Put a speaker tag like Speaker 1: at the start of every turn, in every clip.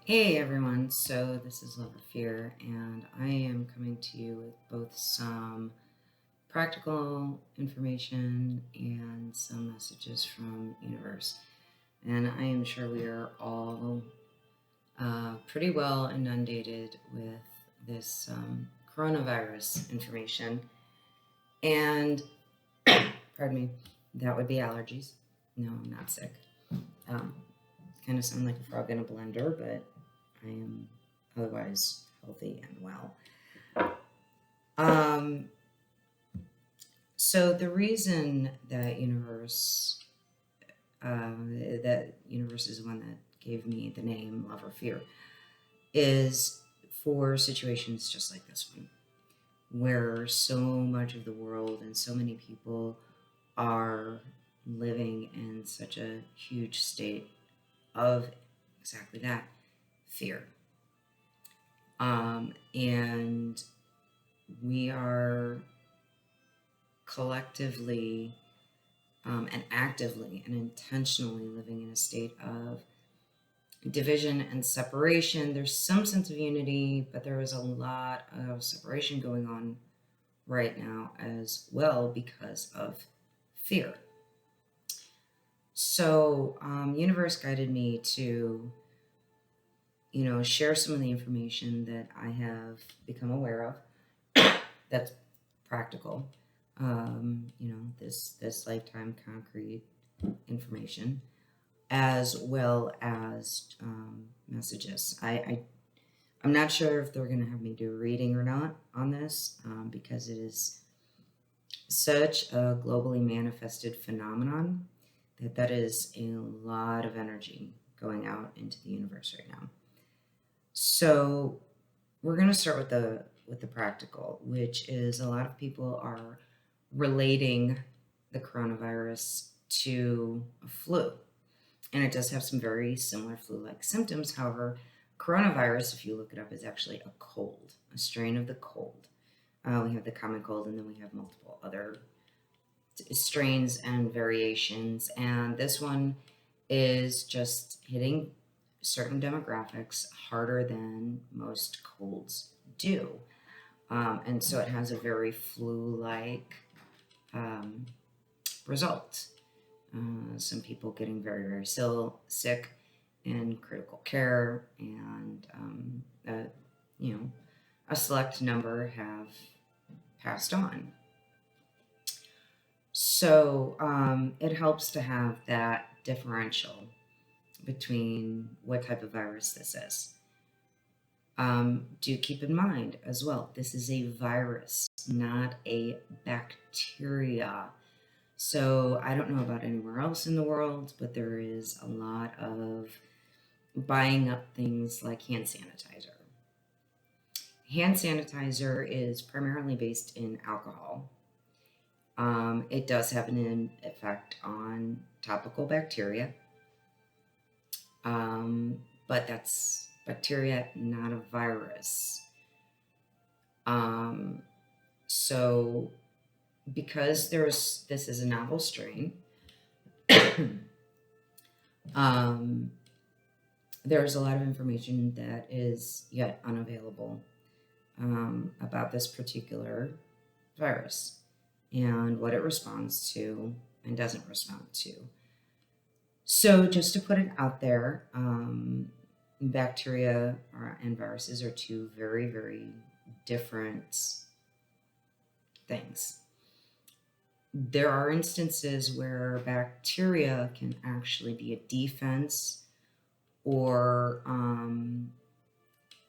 Speaker 1: Hey everyone, so this is Love or Fear, and I am coming to you with both some practical information and some messages from universe. And I am sure we are all pretty well inundated with this coronavirus information. And, pardon me, that would be allergies. No, I'm not sick. Um, kind of sound like a frog in a blender, but I am otherwise healthy and well. Um, so the reason that universe is the one that gave me the name Love or Fear is for situations just like this one, where so much of the world and so many people are living in such a huge state of exactly that, fear. And we are collectively and actively and intentionally living in a state of division and separation. There's some sense of unity, but there is a lot of separation going on right now as well because of fear. So, universe guided me to, share some of the information that I have become aware of that's practical. This lifetime concrete information, as well as messages. I'm not sure if they're going to have me do a reading or not on this, because it is such a globally manifested phenomenon that is a lot of energy going out into the universe right now. So we're going to start with the practical, which is a lot of people are relating the coronavirus to a flu. And it does have some very similar flu-like symptoms. However, coronavirus, if you look it up, is actually a cold, a strain of the cold. We have the common cold, and then we have multiple other strains and variations. And this one is just hitting certain demographics harder than most colds do. And so it has a very flu-like result. Some people getting very, very sick in critical care, and a select number have passed on. So it helps to have that differential between what type of virus this is. Do keep in mind as well, this is a virus, not a bacteria. So I don't know about anywhere else in the world, but there is a lot of buying up things like hand sanitizer. Hand sanitizer is primarily based in alcohol. It does have an effect on topical bacteria, but that's bacteria, not a virus. So because this is a novel strain, there's a lot of information that is yet unavailable about this particular virus and what it responds to and doesn't respond to. So just to put it out there, bacteria and viruses are two very, very different things. There are instances where bacteria can actually be a defense or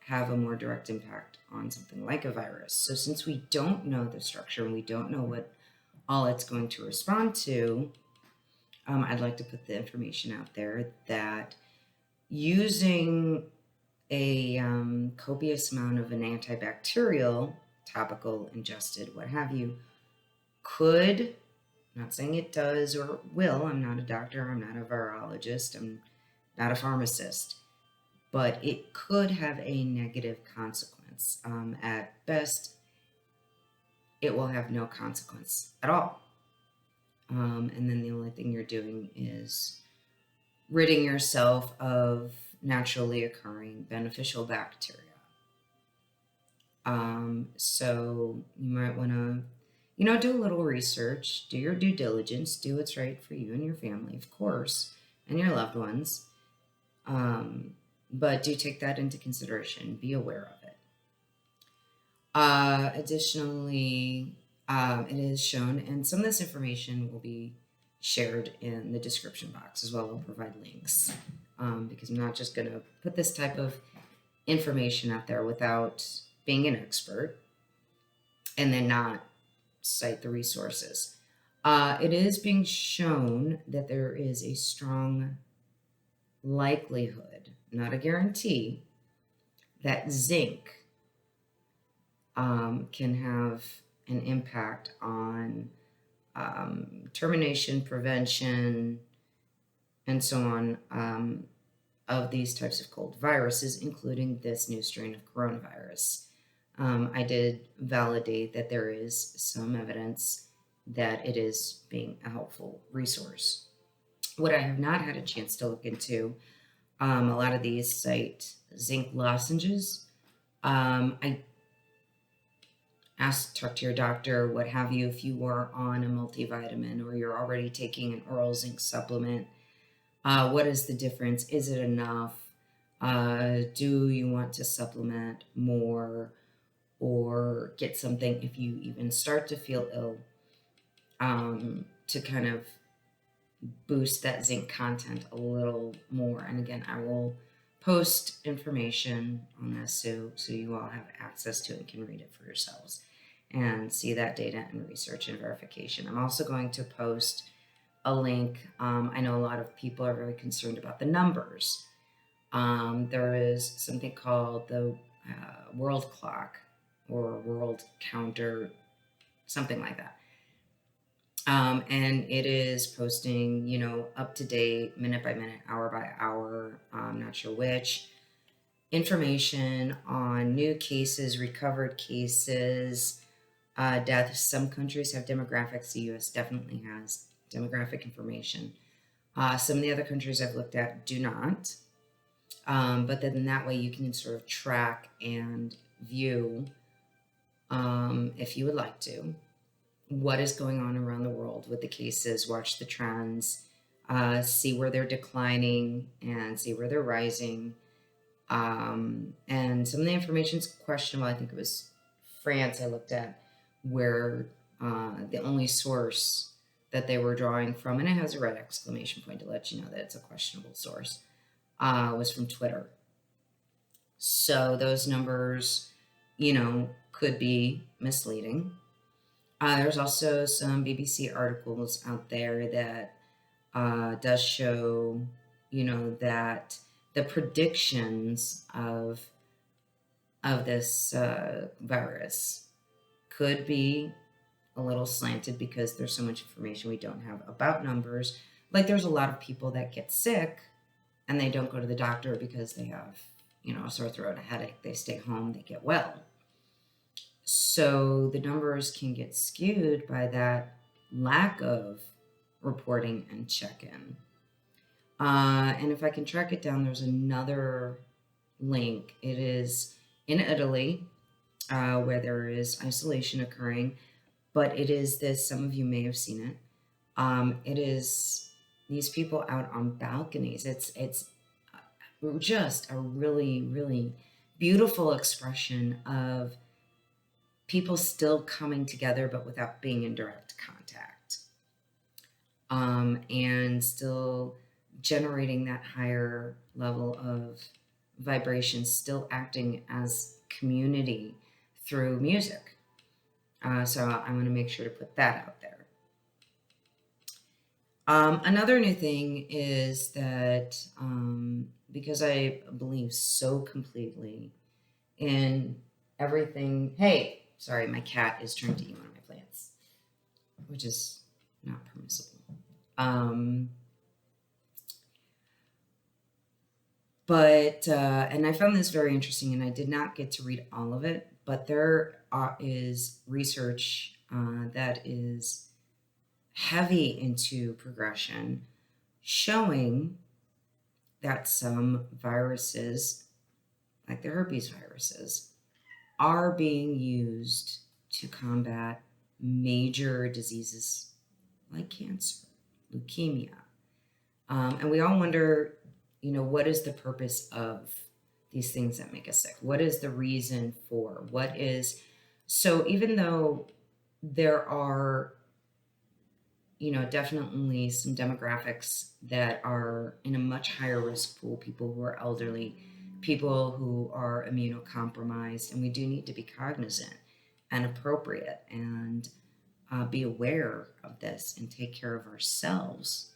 Speaker 1: have a more direct impact on something like a virus. So since we don't know the structure and we don't know what all it's going to respond to, I'd like to put the information out there that using a copious amount of an antibacterial, topical, ingested, what have you, could, I'm not saying it does or will, I'm not a doctor, I'm not a virologist, I'm not a pharmacist, but it could have a negative consequence. At best, it will have no consequence at all. And then the only thing you're doing is ridding yourself of naturally occurring beneficial bacteria. So you might want to, do a little research, do your due diligence, do what's right for you and your family, of course, and your loved ones. But do take that into consideration. Be aware of it. Additionally, it is shown, and some of this information will be shared in the description box as well. I'll provide links because I'm not just going to put this type of information out there without being an expert and then not cite the resources. It is being shown that there is a strong likelihood, not a guarantee, that zinc can have an impact on termination, prevention, and so on of these types of cold viruses, including this new strain of coronavirus. I did validate that there is some evidence that it is being a helpful resource. What I have not had a chance to look into, a lot of these cite zinc lozenges. I talk to your doctor, what have you, if you are on a multivitamin or you're already taking an oral zinc supplement. What is the difference? Is it enough? Do you want to supplement more or get something if you even start to feel ill to kind of boost that zinc content a little more? And again, I will post information on this so you all have access to it and can read it for yourselves and see that data and research and verification. I'm also going to post a link. I know a lot of people are very concerned about the numbers. There is something called the world clock or world counter, something like that. And it is posting, up to date, minute by minute, hour by hour, I'm not sure which, information on new cases, recovered cases, deaths. Some countries have demographics. The US definitely has demographic information. Some of the other countries I've looked at do not. But then that way you can sort of track and view, if you would like to, what is going on around the world with the cases, watch the trends, see where they're declining and see where they're rising. And some of the information is questionable. I think it was France I looked at where the only source that they were drawing from, and it has a red exclamation point to let you know that it's a questionable source, was from Twitter. So those numbers, could be misleading. There's also some BBC articles out there that does show, that the predictions of this virus could be a little slanted because there's so much information we don't have about numbers. Like there's a lot of people that get sick and they don't go to the doctor because they have, a sore throat, a headache. They stay home, they get well. So the numbers can get skewed by that lack of reporting and check-in. And if I can track it down, there's another link. It is in Italy, where there is isolation occurring, but it is this, some of you may have seen it. It is these people out on balconies. It's just a really, really beautiful expression of people still coming together, but without being in direct contact. And still generating that higher level of vibration, still acting as community through music. So I want to make sure to put that out there. Another new thing is that because I believe so completely in everything. Hey, sorry, my cat is trying to eat one of my plants, which is not permissible. And I found this very interesting, and I did not get to read all of it, but there is research that is heavy into progression, showing that some viruses, like the herpes viruses, are being used to combat major diseases like cancer, leukemia. And we all wonder, what is the purpose of these things that make us sick? What is the reason for? So even though there are, definitely some demographics that are in a much higher risk pool, people who are elderly, people who are immunocompromised, and we do need to be cognizant and appropriate and be aware of this and take care of ourselves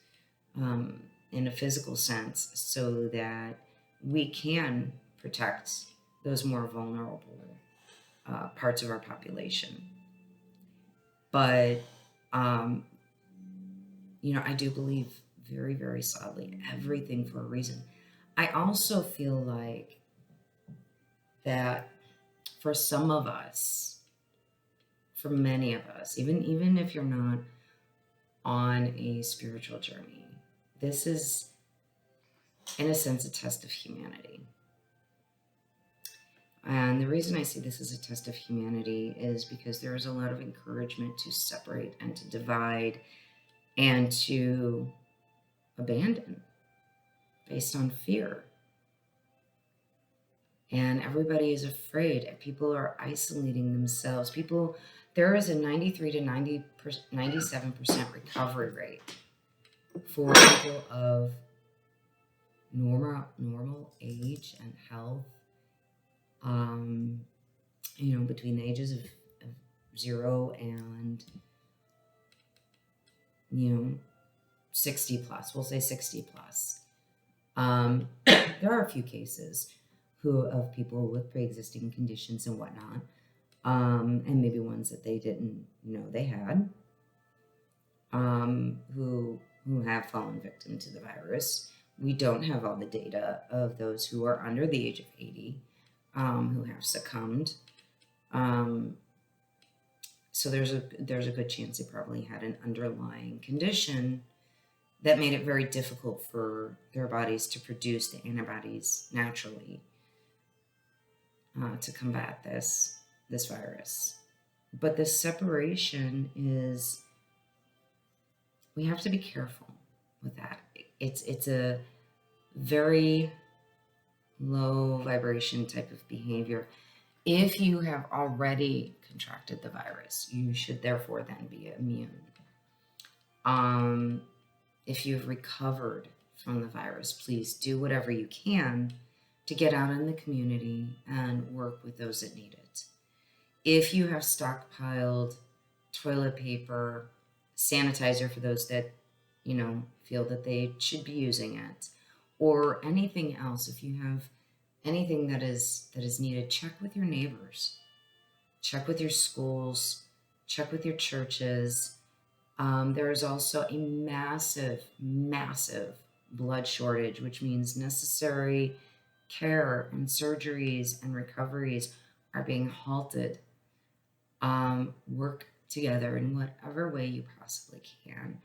Speaker 1: in a physical sense so that we can protect those more vulnerable parts of our population. But, I do believe very, very solidly everything for a reason. I also feel like that for some of us, for many of us, even if you're not on a spiritual journey, this is, in a sense, a test of humanity. And the reason I see this as a test of humanity is because there is a lot of encouragement to separate and to divide and to abandon based on fear. And everybody is afraid, and people are isolating themselves. There is a 93 to 97% recovery rate for people of normal age and health, between the ages of 0 and 60 plus. We'll say 60 plus. There are a few cases of people with pre-existing conditions and whatnot, and maybe ones that they didn't know they had, who have fallen victim to the virus. We don't have all the data of those who are under the age of 80 who have succumbed. So there's a good chance they probably had an underlying condition that made it very difficult for their bodies to produce the antibodies naturally to combat this virus. But this separation is, we have to be careful with that. It's a very low vibration type of behavior. If you have already contracted the virus, you should therefore then be immune. If you've recovered from the virus, please do whatever you can to get out in the community and work with those that need it. If you have stockpiled toilet paper, sanitizer for those that, feel that they should be using it, or anything else, if you have anything that is needed, check with your neighbors, check with your schools, check with your churches. There is also a massive blood shortage, which means necessary care and surgeries and recoveries are being halted. Work together in whatever way you possibly can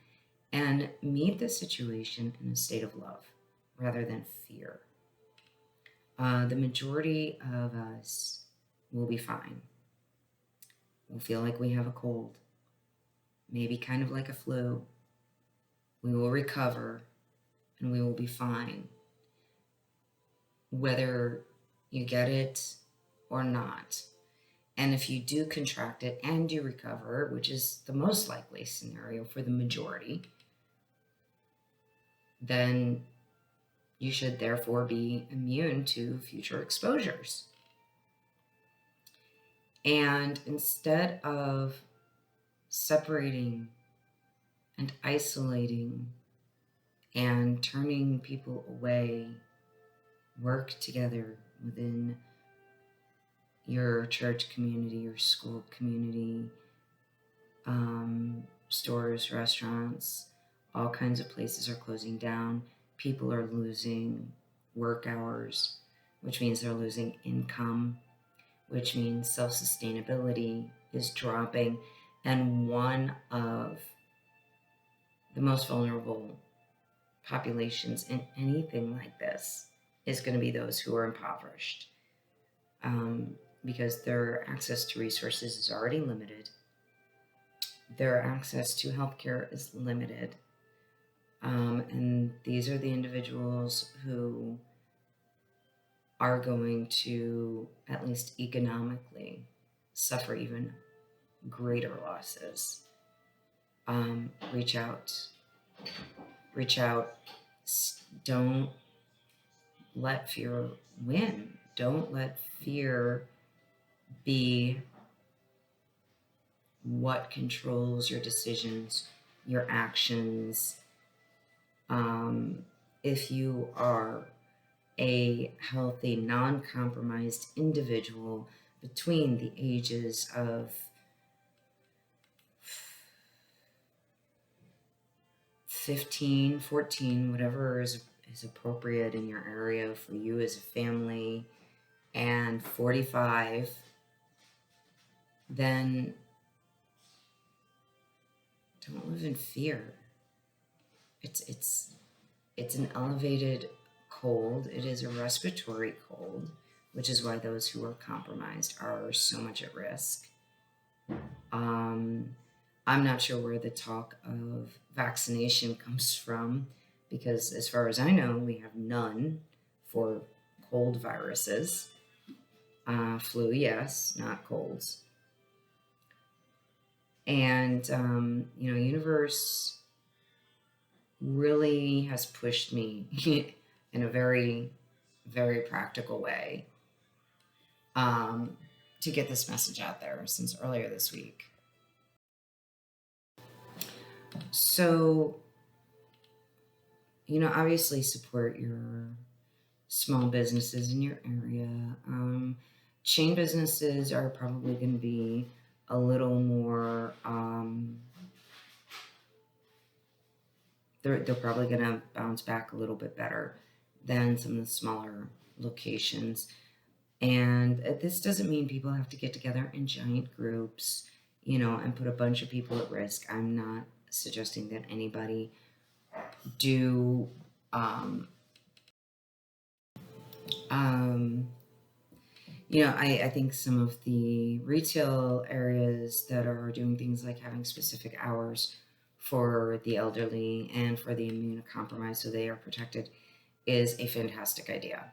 Speaker 1: and meet the situation in a state of love rather than fear. The majority of us will be fine. We'll feel like we have a cold, maybe kind of like a flu. We will recover and we will be fine, whether you get it or not. And if you do contract it and you recover, which is the most likely scenario for the majority, then you should therefore be immune to future exposures. And instead of separating and isolating and turning people away, work together within your church community, your school community, stores, restaurants, all kinds of places are closing down. People are losing work hours, which means they're losing income, which means self-sustainability is dropping. And one of the most vulnerable populations in anything like this this is going to be those who are impoverished, because their access to resources is already limited. Their access to healthcare is limited. And these are the individuals who are going to, at least economically, suffer even greater losses. Reach out. Don't let fear win. Don't let fear be what controls your decisions, your actions. If you are a healthy, non-compromised individual between the ages of 15, 14, whatever is appropriate in your area for you as a family, and 45, then don't live in fear. It's an elevated cold. It is a respiratory cold, which is why those who are compromised are so much at risk. I'm not sure where the talk of vaccination comes from, because as far as I know, we have none for cold viruses. Flu, yes, not colds. And, universe really has pushed me in a very, very practical way to get this message out there since earlier this week. So, obviously support your small businesses in your area. Chain businesses are probably going to be a little more, they're probably going to bounce back a little bit better than some of the smaller locations. And this doesn't mean people have to get together in giant groups, and put a bunch of people at risk. I'm not suggesting that anybody do I think some of the retail areas that are doing things like having specific hours for the elderly and for the immunocompromised so they are protected is a fantastic idea.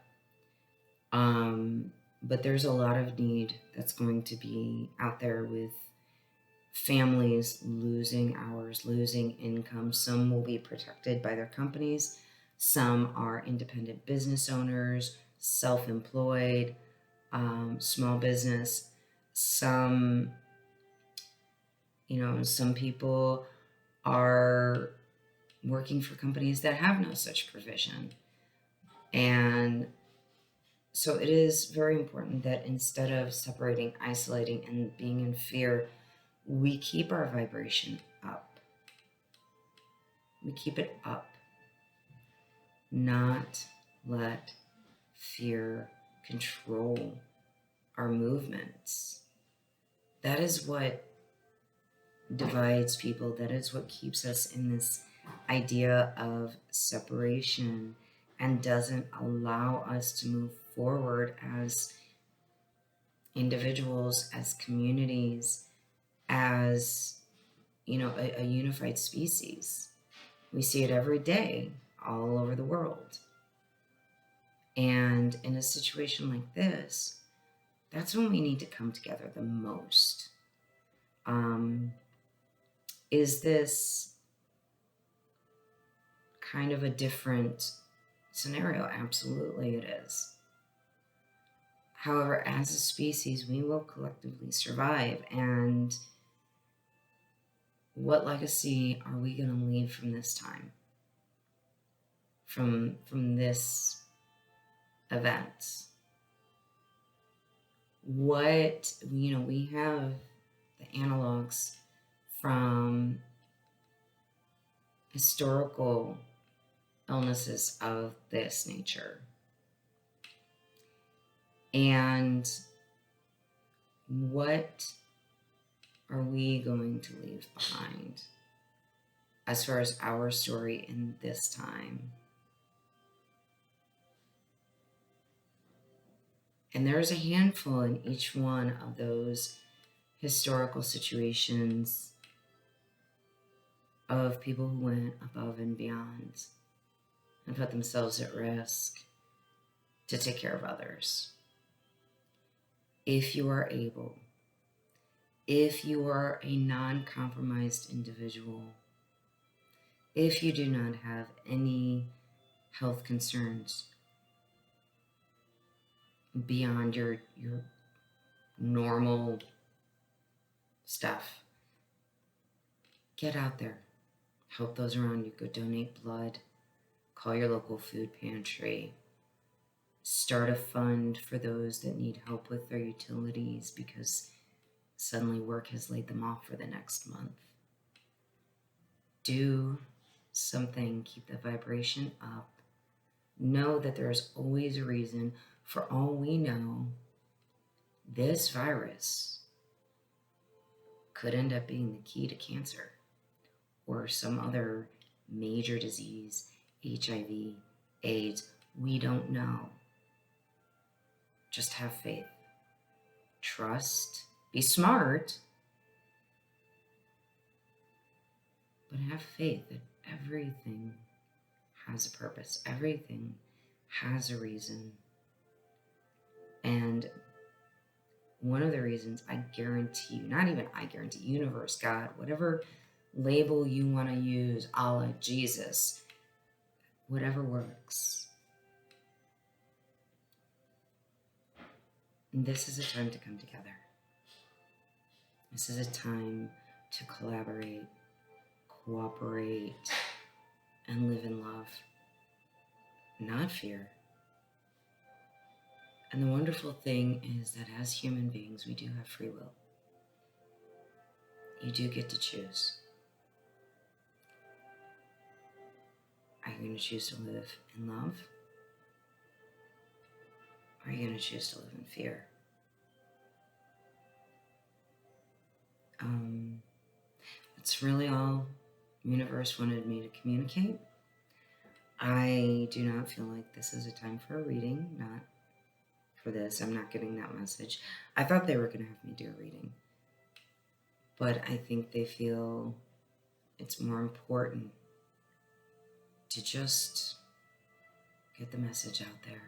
Speaker 1: But there's a lot of need that's going to be out there with families losing hours, losing income. Some will be protected by their companies. Some are independent business owners, self-employed, small business. Some people are working for companies that have no such provision. And so it is very important that instead of separating, isolating, and being in fear, we keep our vibration up. We keep it up. Not let fear control our movements. That is what divides people. That is what keeps us in this idea of separation and doesn't allow us to move forward as individuals, as communities, as a unified species. We see it every day all over the world. And in a situation like this, that's when we need to come together the most. Is this kind of a different scenario? Absolutely it is. However, as a species, we will collectively survive. And what legacy are we going to leave from this time? From this event? What, we have the analogs from historical illnesses of this nature. And what are we going to leave behind as far as our story in this time? And there's a handful in each one of those historical situations of people who went above and beyond and put themselves at risk to take care of others. If you are able, if you are a non-compromised individual, if you do not have any health concerns beyond your normal stuff, get out there. Help those around you. Go donate blood. Call your local food pantry. Start a fund for those that need help with their utilities because suddenly work has laid them off for the next month. Do something. Keep the vibration up. Know that there's always a reason. For all we know, this virus could end up being the key to cancer or some other major disease, HIV, AIDS. We don't know. Just have faith. Trust. Be smart. But have faith that everything has a purpose. Everything has a reason. And one of the reasons, I guarantee you, not even I guarantee, universe, God, whatever label you want to use, Allah, Jesus, whatever works. And this is a time to come together. This is a time to collaborate, cooperate, and live in love, not fear. And the wonderful thing is that as human beings, we do have free will. You do get to choose. Are you going to choose to live in love? Or are you going to choose to live in fear? That's really all universe wanted me to communicate. I do not feel like this is a time for a reading, not for this. I'm not getting that message. I thought they were going to have me do a reading, but I think they feel it's more important to just get the message out there,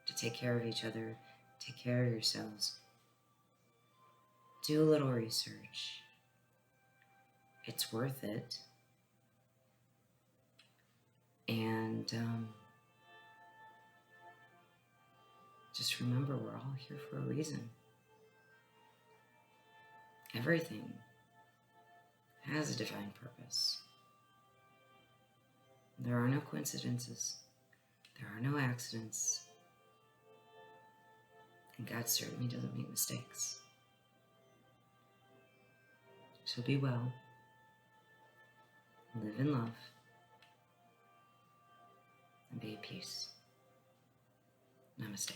Speaker 1: to take care of each other, take care of yourselves. Do a little research. It's worth it. And just remember, we're all here for a reason. Everything has a divine purpose. There are no coincidences. There are no accidents. And God certainly doesn't make mistakes. So be well. Live in love. And be at peace. Namaste.